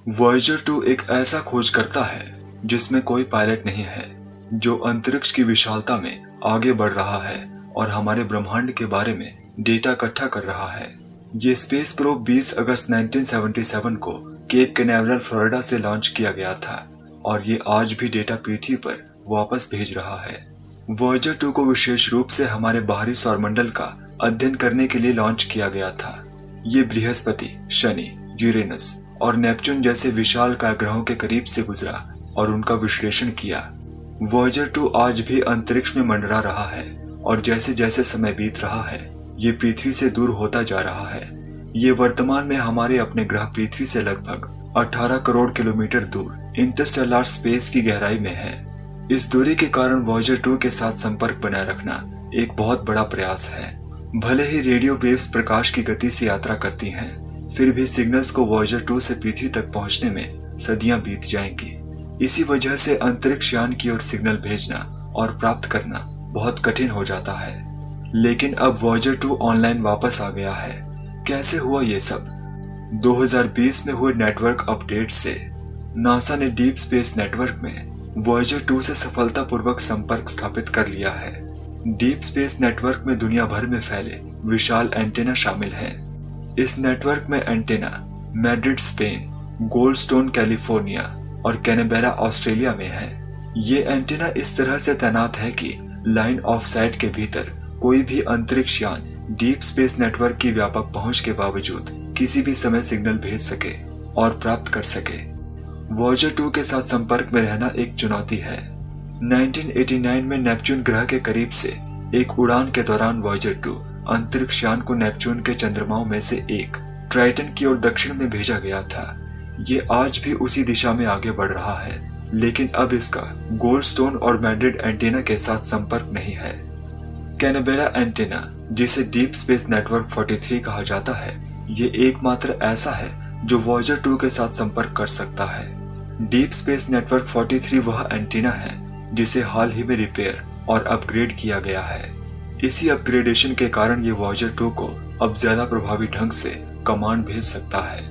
Voyager 2 एक ऐसा खोजकर्ता है जिसमें कोई पायलट नहीं है, जो अंतरिक्ष की विशालता में आगे बढ़ रहा है और हमारे ब्रह्मांड के बारे में डेटा इकट्ठा कर रहा है। ये स्पेस प्रोब 20 अगस्त 1977 को केप कैनावरल फ्लोरिडा से लॉन्च किया गया था और ये आज भी डेटा पृथ्वी पर वापस भेज रहा है। वॉयेजर 2 को विशेष रूप से हमारे बाहरी सौरमंडल का अध्ययन करने के लिए लॉन्च किया गया था। ये बृहस्पति, शनि, यूरेनस और नेपच्यून जैसे विशालकाय ग्रहों के करीब से गुजरा और उनका विश्लेषण किया। वॉयेजर 2 आज भी अंतरिक्ष में मंडरा रहा है और जैसे जैसे समय बीत रहा है, ये पृथ्वी से दूर होता जा रहा है। ये वर्तमान में हमारे अपने ग्रह पृथ्वी से लगभग 18 करोड़ किलोमीटर दूर इंटरस्टेलर स्पेस की गहराई में है। इस दूरी के कारण वॉयेजर 2 के साथ संपर्क बनाए रखना एक बहुत बड़ा प्रयास है। भले ही रेडियो वेव्स प्रकाश की गति से यात्रा करती हैं, फिर भी सिग्नल्स को वॉयेजर 2 से पृथ्वी तक पहुंचने में सदियां बीत जाएंगी। इसी वजह से अंतरिक्ष यान की ओर सिग्नल भेजना और प्राप्त करना बहुत कठिन हो जाता है। लेकिन अब वॉयेजर 2 ऑनलाइन वापस आ गया है। कैसे हुआ ये सब? 2020 में हुए नेटवर्क अपडेट से नासा ने डीप स्पेस नेटवर्क में वॉयेजर 2 से सफलतापूर्वक संपर्क स्थापित कर लिया है। डीप स्पेस नेटवर्क में दुनिया भर में फैले विशाल एंटेना शामिल हैं। इस नेटवर्क में antenna Madrid Spain, Goldstone California और कैनबेरा ऑस्ट्रेलिया में है। ये एंटेना इस तरह से तैनात है कि लाइन ऑफ साइट के भीतर कोई भी अंतरिक्ष यान डीप स्पेस नेटवर्क की व्यापक पहुंच के बावजूद किसी भी समय सिग्नल भेज सके और प्राप्त कर सके। वॉयेजर 2 के साथ संपर्क में रहना एक चुनौती है। 1989 में नेपच्यून ग्रह के करीब से एक उड़ान के दौरान वॉयेजर 2 अंतरिक्ष यान को नेपच्यून के चंद्रमाओं में से एक ट्राइटन की ओर दक्षिण में भेजा गया था। ये आज भी उसी दिशा में आगे बढ़ रहा है, लेकिन अब इसका गोल्डस्टोन और मैड्रिड एंटेना के साथ संपर्क नहीं है। कैनबेरा एंटेना, जिसे डीप स्पेस नेटवर्क 43 कहा जाता है, ये एकमात्र ऐसा है जो वॉयेजर 2 के साथ संपर्क कर सकता है। डीप स्पेस नेटवर्क 43 वह एंटेना है जिसे हाल ही में रिपेयर और अपग्रेड किया गया है। इसी अपग्रेडेशन के कारण ये वॉयेजर 2 को अब ज्यादा प्रभावी ढंग से कमांड भेज सकता है।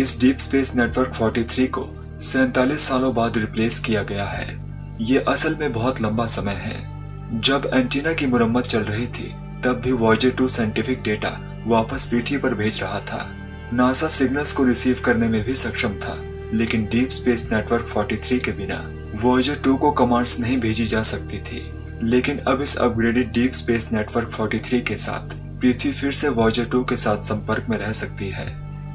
इस डीप स्पेस नेटवर्क 43 को 47 सालों बाद रिप्लेस किया गया है। ये असल में बहुत लंबा समय है। जब एंटीना की मुरम्मत चल रही थी, तब भी वॉयेजर 2 साइंटिफिक डेटा वापस पृथ्वी पर भेज रहा था। नासा सिग्नल्स को रिसीव करने में भी सक्षम था, लेकिन डीप स्पेस नेटवर्क 43 के बिना वॉयेजर 2 को कमांड्स नहीं भेजी जा सकती थी। लेकिन अब इस अपग्रेडेड डीप स्पेस नेटवर्क 43 के साथ पृथ्वी फिर से वॉयेजर 2 के साथ संपर्क में रह सकती है।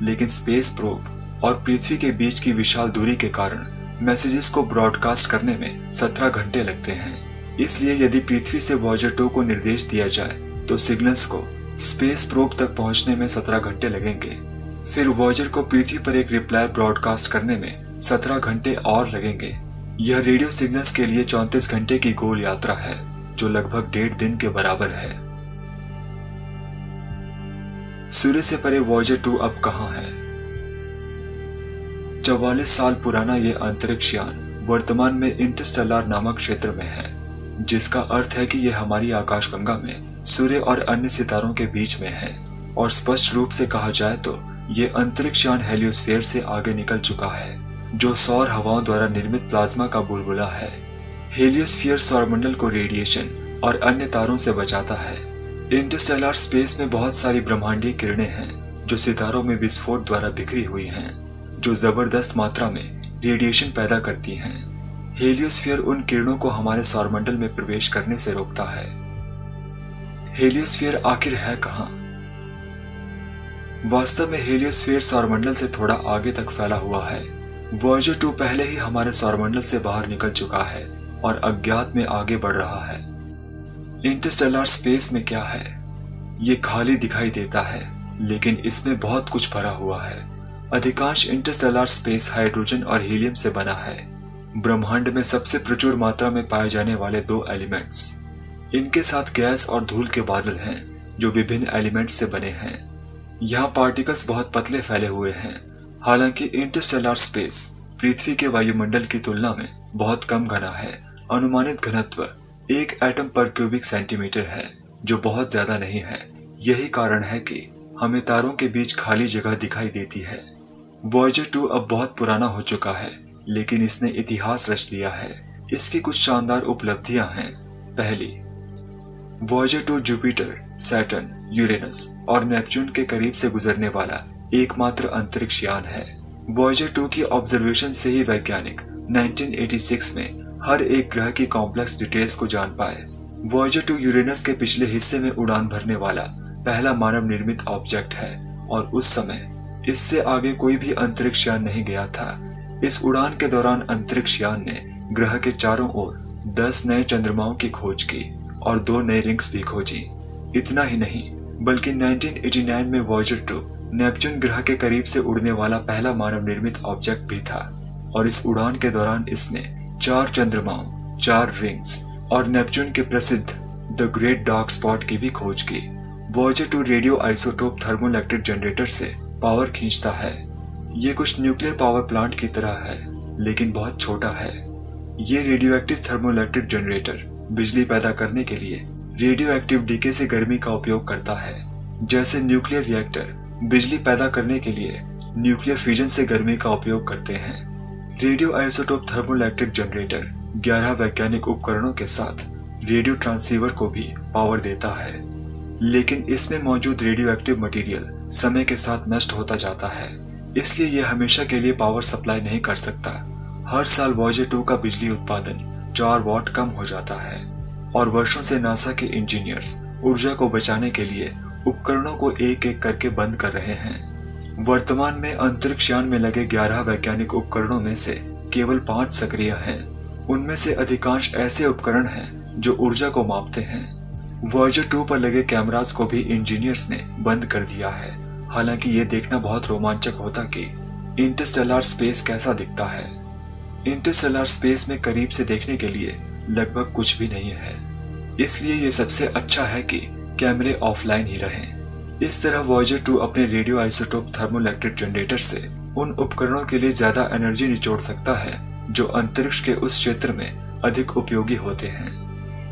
लेकिन स्पेस प्रोब और पृथ्वी के बीच की विशाल दूरी के कारण मैसेजेस को ब्रॉडकास्ट करने में 17 घंटे लगते हैं। इसलिए यदि पृथ्वी से वॉयेजर 2 को निर्देश दिया जाए तो सिग्नल्स को स्पेस प्रोब तक पहुंचने में 17 घंटे लगेंगे। फिर वॉयेजर को पृथ्वी पर एक रिप्लाई ब्रॉडकास्ट करने में 17 घंटे और लगेंगे। यह रेडियो सिग्नल्स के लिए 34 घंटे की गोल यात्रा है, जो लगभग 1.5 दिन के बराबर है। सूर्य से परे वॉयेजर 2 अब कहां है? 44 साल पुराना यह अंतरिक्ष यान वर्तमान में इंटरस्टेलर नामक क्षेत्र में है, जिसका अर्थ है कि यह हमारी आकाशगंगा में सूर्य और अन्य सितारों के बीच में है। और स्पष्ट रूप से कहा जाए तो यह अंतरिक्ष यान हेलियोस्फीयर से आगे निकल चुका है, जो सौर हवाओं द्वारा निर्मित प्लाज्मा का बुलबुला है। हेलियोस्फीयर सौरमंडल को रेडिएशन और अन्य तारों से बचाता है। इंटरस्टेलर स्पेस में बहुत सारी ब्रह्मांडीय किरणें हैं जो सितारों में विस्फोट द्वारा बिखरी हुई हैं, जो जबरदस्त मात्रा में रेडिएशन पैदा करती हैं। हेलियोस्फीयर उन किरणों को हमारे सौरमंडल में प्रवेश करने से रोकता है। हेलियोस्फीयर आखिर है कहां? वास्तव में हेलियोस्फीयर सौरमंडल से थोड़ा आगे तक फैला हुआ है। वॉयेजर 2 पहले ही हमारे सौरमंडल से बाहर निकल चुका है और अज्ञात में आगे बढ़ रहा है। इंटरस्टेलर स्पेस में क्या है? ये खाली दिखाई देता है, लेकिन इसमें बहुत कुछ भरा हुआ है। अधिकांश इंटरस्टेलर स्पेस हाइड्रोजन और हीलियम से बना है, ब्रह्मांड में सबसे प्रचुर मात्रा में पाए जाने वाले 2 एलिमेंट्स। इनके साथ गैस और धूल के बादल हैं, जो विभिन्न एलिमेंट्स से बने हैं। यहाँ पार्टिकल्स बहुत पतले फैले हुए हैं। हालांकि इंटरस्टेलर स्पेस पृथ्वी के वायुमंडल की तुलना में बहुत कम घना है। अनुमानित घनत्व 1 एटम पर क्यूबिक सेंटीमीटर है, जो बहुत ज्यादा नहीं है। यही कारण है कि हमें तारों के बीच खाली जगह दिखाई देती है। वॉयेजर 2 अब बहुत पुराना हो चुका है, लेकिन इसने इतिहास रच दिया है। इसकी कुछ शानदार उपलब्धियां हैं। पहली, वॉयेजर 2 जुपिटर, सैटर्न, यूरेनस और नेपच्यून के करीब से गुजरने वाला एकमात्र अंतरिक्ष यान है। वॉयेजर 2 की ऑब्जर्वेशन से ही वैज्ञानिक 1986 में हर एक ग्रह की कॉम्प्लेक्स डिटेल्स को जान पाए। वॉयेजर 2 यूरेनस के पिछले हिस्से में उड़ान भरने वाला पहला मानव निर्मित ऑब्जेक्ट है और उस समय इससे आगे कोई भी अंतरिक्ष यान नहीं गया था। इस उड़ान के दौरान अंतरिक्ष यान ने ग्रह के चारों ओर 10 नए चंद्रमाओं की खोज की और 2 नए रिंग्स भी खोजी। इतना ही नहीं, बल्कि 1989 में वॉयेजर 2 नेपच्यून ग्रह के करीब से उड़ने वाला पहला मानव निर्मित ऑब्जेक्ट भी था और इस उड़ान के दौरान इसने 4 चंद्रमाओं, 4 रिंग्स और नेपच्यून के प्रसिद्ध द ग्रेट डार्क स्पॉट की भी खोज की। Voyager 2 radio isotope thermoelectric generator से पावर खींचता है। ये कुछ न्यूक्लियर पावर प्लांट की तरह है, लेकिन बहुत छोटा है। ये रेडियो एक्टिव थर्मोइलेक्ट्रिक जनरेटर बिजली पैदा करने के लिए रेडियो एक्टिव डीके से गर्मी का उपयोग करता है। जैसे न्यूक्लियर रिएक्टर बिजली पैदा करने के लिए न्यूक्लियर फ्यूजन से गर्मी का उपयोग करते हैं। रेडियो आइसोटोप थर्मोइलेक्ट्रिक जनरेटर 11 वैज्ञानिक उपकरणों के साथ रेडियो ट्रांसीवर को भी पावर देता है, लेकिन इसमें मौजूद रेडियो एक्टिव मटेरियल समय के साथ नष्ट होता जाता है, इसलिए यह हमेशा के लिए पावर सप्लाई नहीं कर सकता। हर साल वॉयेजर 2 का बिजली उत्पादन 4 वाट कम हो जाता है और वर्षों से नासा के इंजीनियर्स ऊर्जा को बचाने के लिए उपकरणों को एक एक करके बंद कर रहे हैं। वर्तमान में अंतरिक्ष यान में लगे 11 वैज्ञानिक उपकरणों में से केवल 5 सक्रिय हैं। उनमें से अधिकांश ऐसे उपकरण हैं जो ऊर्जा को मापते हैं। वॉयेजर 2 पर लगे कैमरास को भी इंजीनियर्स ने बंद कर दिया है। हालांकि ये देखना बहुत रोमांचक होता कि इंटरस्टेलर स्पेस कैसा दिखता है। इंटरस्टेलर स्पेस में करीब से देखने के लिए लगभग कुछ भी नहीं है, इसलिए ये सबसे अच्छा है कि कैमरे ऑफलाइन ही रहें। इस तरह वॉयेजर 2 अपने रेडियो आइसोटोप थर्मोइलेक्ट्रिक जनरेटर से उन उपकरणों के लिए ज्यादा एनर्जी निचोड़ सकता है जो अंतरिक्ष के उस क्षेत्र में अधिक उपयोगी होते हैं।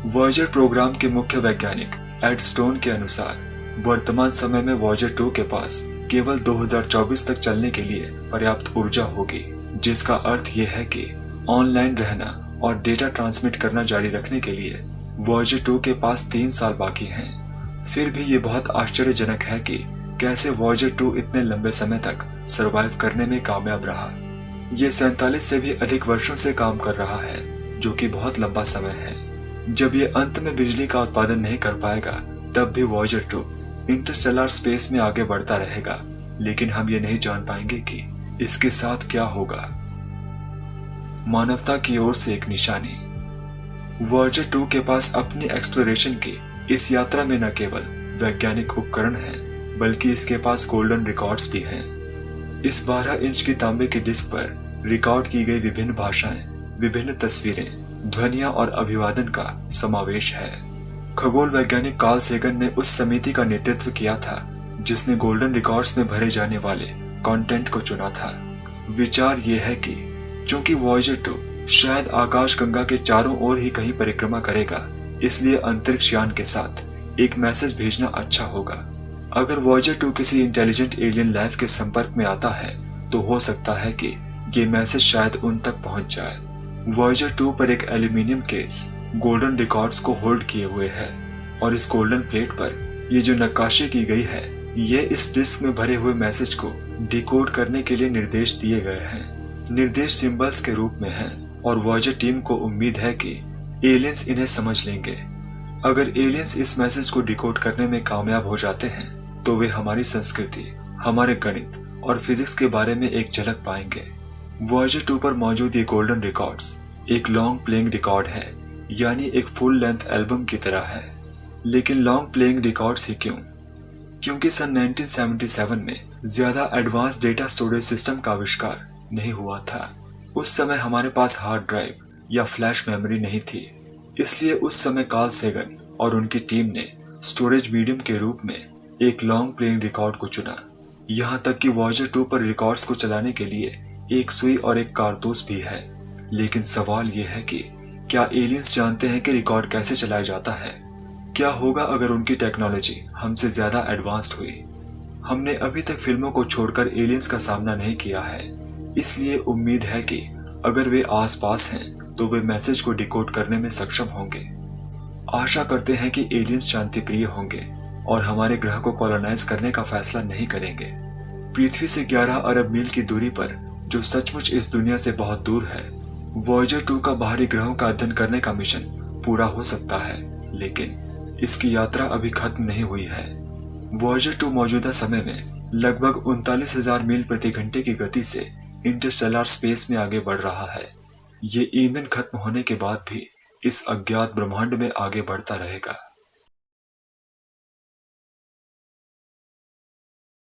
वॉयेजर प्रोग्राम के मुख्य वैज्ञानिक एड स्टोन के अनुसार वर्तमान समय में वॉयेजर 2 के पास केवल 2024 तक चलने के लिए पर्याप्त ऊर्जा होगी, जिसका अर्थ ये है कि ऑनलाइन रहना और डेटा ट्रांसमिट करना जारी रखने के लिए वॉयेजर 2 के पास 3 साल बाकी हैं। फिर भी ये बहुत आश्चर्यजनक है कि कैसे वॉयेजर 2 इतने लंबे समय तक सरवाइव करने में कामयाब रहा। ये 47 से भी अधिक वर्षों से काम कर रहा है, जो कि बहुत लंबा समय है। जब ये अंत में बिजली का उत्पादन नहीं कर पाएगा, तब भी वॉयेजर 2 इंटरस्टेलर स्पेस में आगे बढ़ता रहेगा, लेकिन हम ये नहीं जान पाएंगे कि इसके साथ क्या होगा। मानवता की ओर से एक निशानी। वॉयेजर 2 के पास अपनी एक्सप्लोरेशन की इस यात्रा में न केवल वैज्ञानिक उपकरण हैं, बल्कि इसके पास गोल्डन रिकॉर्ड्स भी हैं। इस 12 इंच की तांबे की डिस्क पर रिकॉर्ड की गई विभिन्न भाषाएं, विभिन्न तस्वीरें, ध्वनियां और अभिवादन का समावेश है। खगोल वैज्ञानिक कार्ल सेगन ने उस समिति का नेतृत्व किया था जिसने गोल्डन रिकॉर्ड्स में भरे जाने वाले कंटेंट को चुना था। विचार ये है कि चूंकि वॉयेजर 2 शायद आकाशगंगा के चारों ओर ही कहीं परिक्रमा करेगा, इसलिए अंतरिक्ष यान के साथ एक मैसेज भेजना अच्छा होगा। अगर वॉयेजर 2 किसी इंटेलिजेंट एलियन लाइफ के संपर्क में आता है, तो हो सकता है कि ये मैसेज शायद उन तक पहुंच जाए। वॉयेजर 2 पर एक एल्यूमिनियम केस गोल्डन रिकॉर्ड्स को होल्ड किए हुए है और इस गोल्डन प्लेट पर ये जो नक्काशी की गई है, ये इस डिस्क में भरे हुए मैसेज को डिकोड करने के लिए निर्देश दिए गए हैं। निर्देश सिंबल्स के रूप में हैं और वॉयेजर टीम को उम्मीद है कि एलियंस इन्हें समझ लेंगे। अगर एलियंस इस मैसेज को डिकोड करने में कामयाब हो जाते हैं, तो वे हमारी संस्कृति, हमारे गणित और फिजिक्स के बारे में एक झलक पाएंगे। वॉयेजर 2 पर मौजूद ये गोल्डन रिकॉर्ड्स एक लॉन्ग प्लेइंग रिकॉर्ड है, यानी एक फुल लेंथ एल्बम की तरह है। लेकिन लॉन्ग प्लेइंग रिकॉर्ड्स ही क्यों? क्योंकि सन 1977 में ज्यादा एडवांस डेटा स्टोरेज सिस्टम का आविष्कार नहीं हुआ था। उस समय हमारे पास हार्ड ड्राइव या फ्लैश मेमोरी नहीं थी, इसलिए उस समय कार्ल सेगन और उनकी टीम ने स्टोरेज मीडियम के रूप में एक लॉन्ग प्लेइंग रिकॉर्ड को चुना। यहाँ तक कि वॉयेजर 2 पर रिकॉर्ड्स को चलाने के लिए एक सुई और एक कारतूस भी है। लेकिन सवाल ये है कि क्या एलियंस जानते हैं कि रिकॉर्ड कैसे चलाया जाता है? क्या होगा अगर उनकी टेक्नोलॉजी हमसे ज्यादा एडवांस्ड हुई? हमने अभी तक फिल्मों को छोड़कर एलियंस का सामना नहीं किया है, इसलिए उम्मीद है कि अगर वे आसपास हैं तो वे मैसेज को डिकोड करने में सक्षम होंगे। आशा करते हैं कि एलियंस शांति प्रिय होंगे और हमारे ग्रह को कॉलोनाइज करने का फैसला नहीं करेंगे। पृथ्वी से 11 अरब मील की दूरी पर, जो सचमुच इस दुनिया से बहुत दूर है, वॉयेजर 2 का बाहरी ग्रहों का अध्ययन करने का मिशन पूरा हो सकता है, लेकिन इसकी यात्रा अभी खत्म नहीं हुई है। वॉयेजर 2 मौजूदा समय में लगभग 39,000 मील प्रति घंटे की गति से इंटरस्टेलर स्पेस में आगे बढ़ रहा है। ये ईंधन खत्म होने के बाद भी इस अज्ञात ब्रह्मांड में आगे बढ़ता रहेगा।